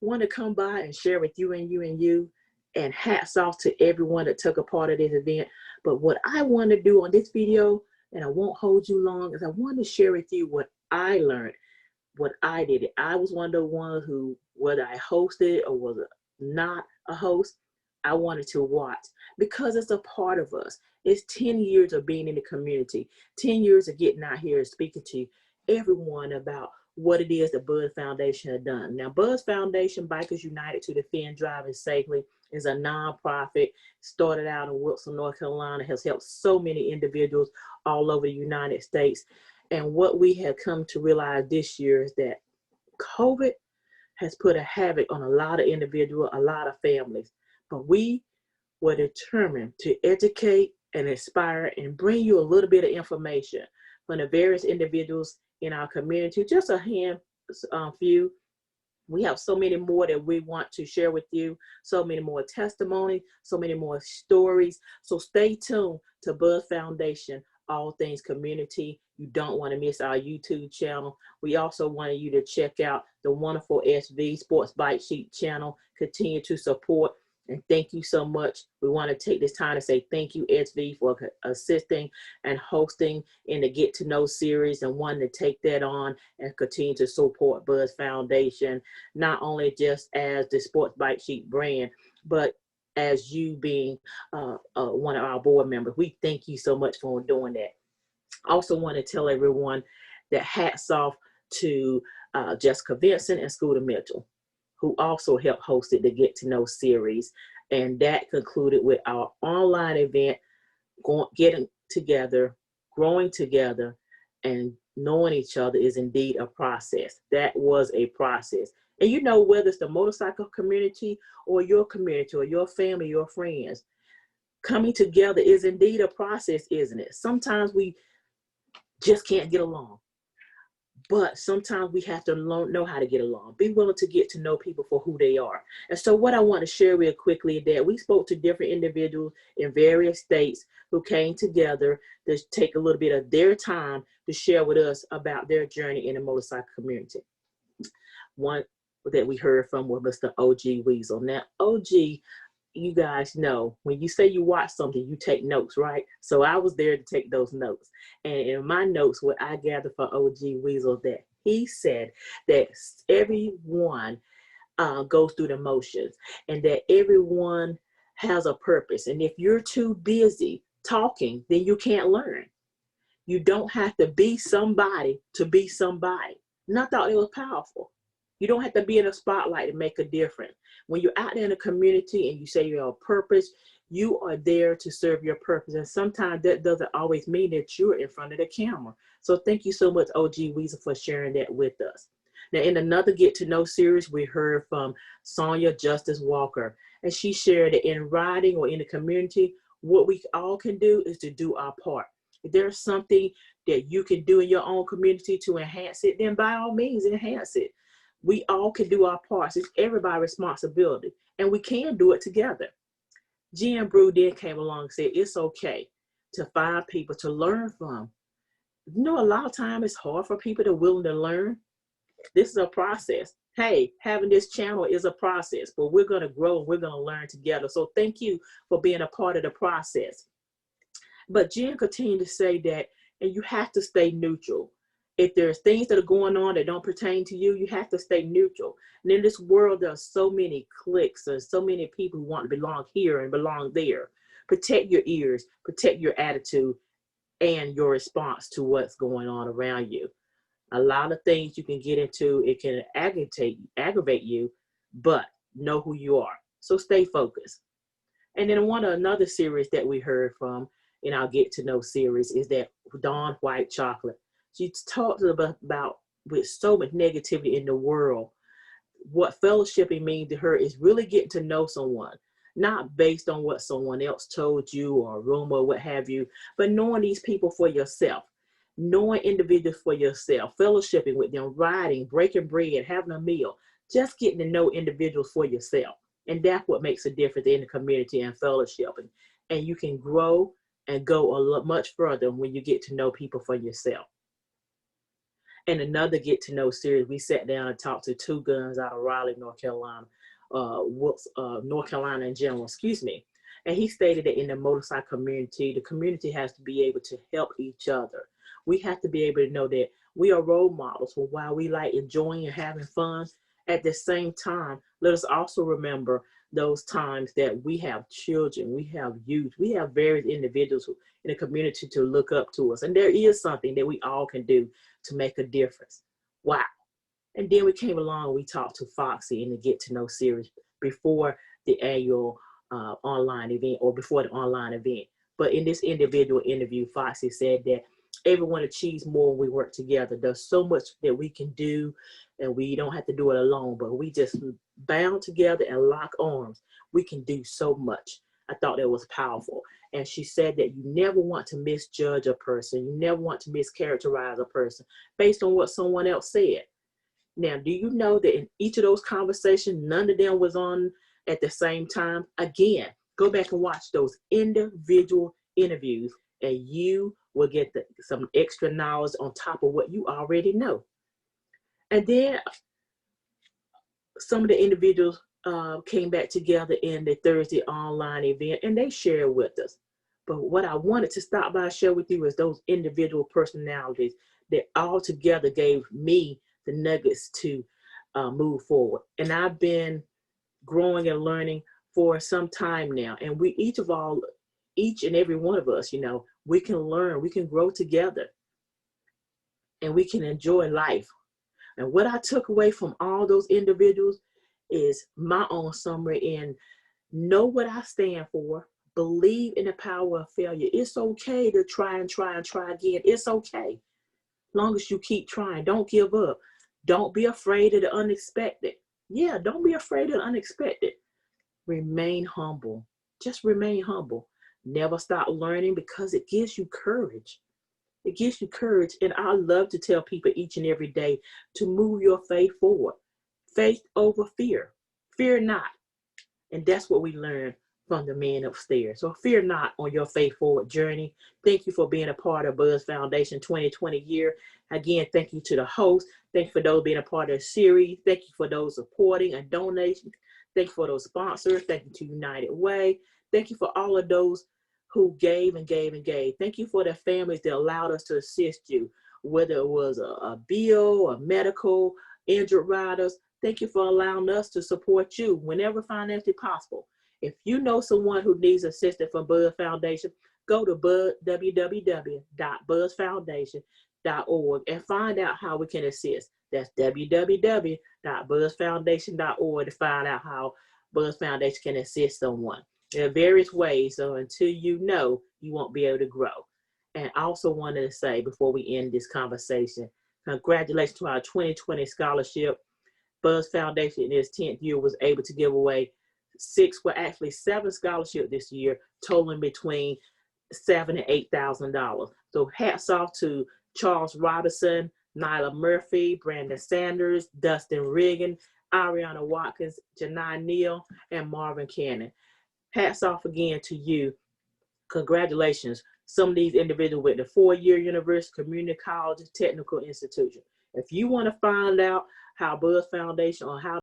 want to come by and share with you and you and you. And hats off to everyone that took a part of this event. But what I want to do on this video, and I won't hold you long, is I want to share with you what I learned, what I did. I was one of the ones who, whether I hosted or was not a host, I wanted to watch because it's a part of us. It's 10 years of being in the community, 10 years of getting out here and speaking to everyone about what it is that B.U.D S Foundation has done. Now, B.U.D S Foundation, Bikers United to Defend Driving Safely, is a nonprofit, started out in Wilson, North Carolina, has helped so many individuals all over the United States. And what we have come to realize this year is that COVID has put a havoc on a lot of individuals, a lot of families. But we were determined to educate and inspire and bring you a little bit of information from the various individuals in our community, just a few. We have so many more that we want to share with you, so many more testimonies, so many more stories. So stay tuned to B.U.D S Foundation, all things community. You don't want to miss our YouTube channel. We also wanted you to check out the wonderful SV Sports Bike Chic channel. Continue to support. And thank you so much. We want to take this time to say thank you, SV, for assisting and hosting in the Get to Know series, and wanting to take that on and continue to support B.U.D S Foundation, not only just as the Sports Bike Chic brand, but as you being one of our board members. We thank you so much for doing that. I also want to tell everyone that hats off to Jessica Vincent and Scooter Mitchell, who also helped host the Get to Know series. And that concluded with our online event, getting together, growing together, and knowing each other is indeed a process. That was a process. And you know, whether it's the motorcycle community or your family, your friends, coming together is indeed a process, isn't it? Sometimes we just can't get along. But sometimes we have to know how to get along, be willing to get to know people for who they are. And so what I want to share real quickly is that we spoke to different individuals in various states who came together to take a little bit of their time to share with us about their journey in the motorcycle community. One that we heard from was Mr. O.G. Weasel. Now, O.G., you guys know, when you say you watch something, you take notes, right? So I was there to take those notes. And in my notes, what I gathered from O.G. Weasel, that he said that everyone goes through the motions and that everyone has a purpose. And if you're too busy talking, then you can't learn. You don't have to be somebody to be somebody. And I thought it was powerful. You don't have to be in a spotlight to make a difference. When you're out there in the community and you say you have a purpose, you are there to serve your purpose. And sometimes that doesn't always mean that you're in front of the camera. So thank you so much, O.G. Weasel, for sharing that with us. Now, in another Get to Know series, we heard from Sonia Justice Walker. And she shared that in riding or in the community, what we all can do is to do our part. If there's something that you can do in your own community to enhance it, then by all means, enhance it. We all can do our parts. It's everybody's responsibility, and we can do it together. Jen Brew then came along and said it's okay to find people to learn from. You know, a lot of times it's hard for people to willing to learn. This is a process. Hey, having this channel is a process, but we're going to grow and we're going to learn together. So thank you for being a part of the process. But Jen continued to say that, and you have to stay neutral. If there's things that are going on that don't pertain to you, you have to stay neutral. And in this world, there are so many cliques and so many people who want to belong here and belong there. Protect your ears, protect your attitude and your response to what's going on around you. A lot of things you can get into, it can aggravate you, but know who you are. So stay focused. And then another series that we heard from in our Get to Know series is that Dawn White Chocolate. She talked about, with so much negativity in the world, what fellowshipping means to her is really getting to know someone, not based on what someone else told you or a rumor or what have you, but knowing these people for yourself, knowing individuals for yourself, fellowshipping with them, riding, breaking bread, having a meal, just getting to know individuals for yourself. And that's what makes a difference in the community and fellowshipping. And you can grow and go a lot much further when you get to know people for yourself. And another get to know series, we sat down and talked to two guns out of Raleigh, North Carolina, North Carolina in general, excuse me. And he stated that in the motorcycle community, the community has to be able to help each other. We have to be able to know that we are role models for while we like enjoying and having fun. At the same time, let us also remember those times that we have children, we have youth, we have various individuals in the community to look up to us. And there is something that we all can do to make a difference. Wow. And then we came along, we talked to Foxy in the Get to Know series before the annual online event or before the online event. But in this individual interview, Foxy said that everyone achieves more when we work together. There's so much that we can do and we don't have to do it alone, but we just bound together and lock arms. We can do so much. I thought that was powerful. And she said that you never want to misjudge a person. You never want to mischaracterize a person based on what someone else said. Now, do you know that in each of those conversations, none of them was on at the same time? Again, go back and watch those individual interviews and you will get some extra knowledge on top of what you already know. And then some of the individuals came back together in the Thursday online event and they shared with us. But what I wanted to stop by and share with you is those individual personalities that all together gave me the nuggets to move forward. And I've been growing and learning for some time now. And we each and every one of us, you know, we can learn, we can grow together and we can enjoy life. And what I took away from all those individuals is my own summary in know what I stand for, believe in the power of failure. It's okay to try and try and try again. It's okay. Long as you keep trying, don't give up. Don't be afraid of the unexpected. Yeah, don't be afraid of the unexpected. Remain humble. Just remain humble. Never stop learning because it gives you courage. It gives you courage. And I love to tell people each and every day to move your faith forward. Faith over fear. Fear not. And that's what we learn from the man upstairs. So fear not on your faith forward journey. Thank you for being a part of B.U.D S Foundation 2020 year. Again, thank you to the host. Thank you for those being a part of the series. Thank you for those supporting and donating. Thank you for those sponsors. Thank you to United Way. Thank you for all of those who gave and gave and gave. Thank you for the families that allowed us to assist you, whether it was a bill, a medical, injured riders. Thank you for allowing us to support you whenever financially possible. If you know someone who needs assistance from B.U.D S Foundation, go to www.budsfoundation.org and find out how we can assist. That's www.budsfoundation.org to find out how B.U.D S Foundation can assist someone. There are various ways, so until you know, you won't be able to grow. And I also wanted to say before we end this conversation, congratulations to our 2020 scholarship. B.U.D S Foundation in its 10th year was able to give away 7 scholarships this year, totaling between $7,000 and $8,000. So hats off to Charles Robinson, Nyla Murphy, Brandon Sanders, Dustin Riggin, Ariana Watkins, Janai Neal, and Marvin Cannon. Hats off again to you. Congratulations. Some of these individuals went to 4-year university, community college, technical institution. If you want to find out how B.U.D S Foundation or how